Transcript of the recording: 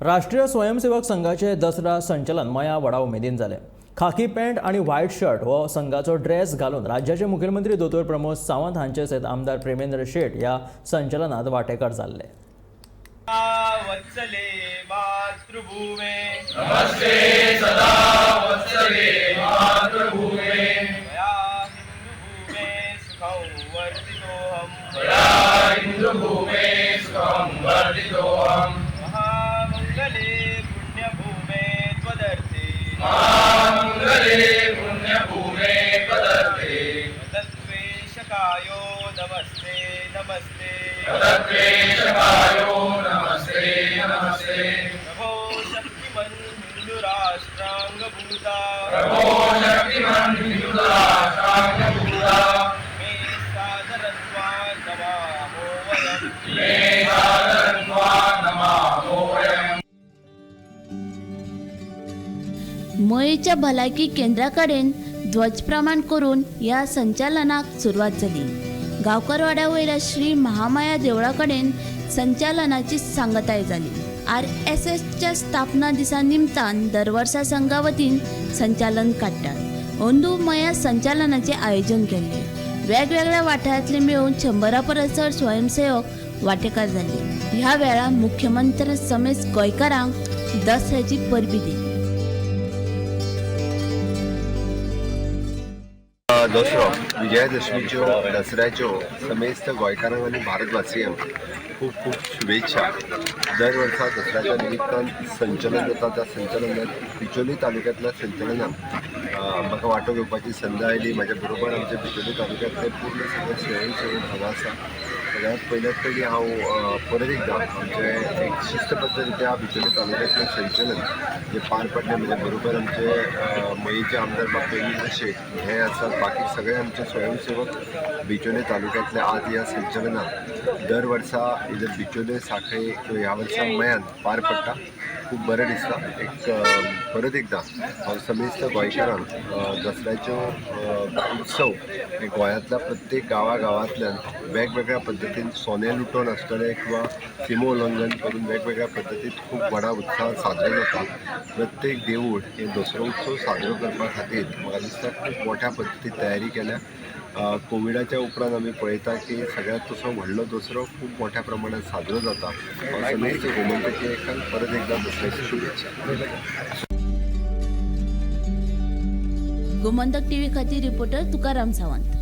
राष्ट्रीय स्वयंसेवक संघाचे दसरा संचलन मया व्हडा उमेदीन जाले। खाकी पॅन्ट आणि व्हाईट शर्ट व संघाचो ड्रेस घालून राज्याचे मुखेलमंत्री दोतोर प्रमोद सावंत हांचे सयत आमदार प्रेमेंद्र शेट ह्या संचलनात वांटेकार जाल्ले। वत्सले मातृभूमे नमस्ते सदा वत्सले मातृभूमे मया हिन्दुभूमे सुखं वर्धितोऽहम् महामङ्गले पुण्यभूमे त्वदर्थे तत्त्वेशकायो नमस्ते नमस्ते प्रभो शक्तिमन् हिन्दुराष्ट्राङ्गभूता मे सादरत्वान् नमामो वयम्। मयेच्या भलायकी केंद्राकडेन ध्वजप्रमाण करून या संचालनाक सुरुवात जाली। गांवकारवाड्या वयल्या श्री महामाया देवळा कडेन संचालनाची सांगताय जाली। RSSच्या स्थापना दिसा निमतान दर वर्सा संघा वतीन संचालन काडटात। अंदू मया संचालनाचे आयोजन केल्ले। वेगवेगळ्या वाठारांतले मेळून 100 परस चड स्वयंसेवक वांटेकार जाल्ले। ह्या वेळा मुख्यमंत्री समेत गोंयकारांक दसऱ्याची परबीं दिली। दसरो विजयादशमीच्यो दसऱ्याच्यो समेस्त गोंयकारांक आनी भारतवासियांक खूब खूब शुभेच्छा। दर वर्सा दसऱ्याच्या निमित्तान संचलन जाता। त्या संचलनात बिचोली तालुक्यांतल्या संचलनात म्हाका वांटो घेवपाची संद आयली। म्हाज्या बरोबर आमचे बिचोली तालुक्यांतले पूर्ण सगळे स्वयंसेवक हांगा आसा। सगळ्यांत पयलीं हांव परत एकदां आमचे एक शिस्तबद्ध रित्या बिचोली तालुक्यांतलें संचलन जे पार पडलें म्हज्या बरोबर आमचे मयेचे आमदार प्रेमेंद्र शेट हे आसात। बाकी सगळे आमचे स्वयंसेवक बिचोली तालुक्यांतले आज ह्या संचलनात दर वर्सा इधर बिचोली सांखळे ह्या वर्सा मयांत पार पडटा। खूब बरें दिसता। एक परत एकदां हांव समेस्त गोंयकारांक दसऱ्याच्यो उत्सव हे गोंयांतल्या प्रत्येक गांवांतल्यान वेगवेगळ्या पद्दतीन सोने लुटोवन आसतले किंवा सीमो उल्लंघन करून वेगवेगळ्या पद्दतीन खूब व्हडा उत्सवात साजरे जाता। प्रत्येक देवूळ हे दसरो उत्सव साजरो करपा खातीर म्हाका दिसता खूब मोठ्या पद्दतीन तयारी केल्या। कोविडाच्या उपरांत आमी पळयता की सगळ्यांत तसो व्हडलो दसरो खूब मोठ्या प्रमाणात साजरो जाता। हांव समेस्त गोमंतकीयांक परत एकदां दसऱ्याची शुभेच्छा। गोमंतक टीव्ही खातीर रिपोर्टर तुकाराम सावंत।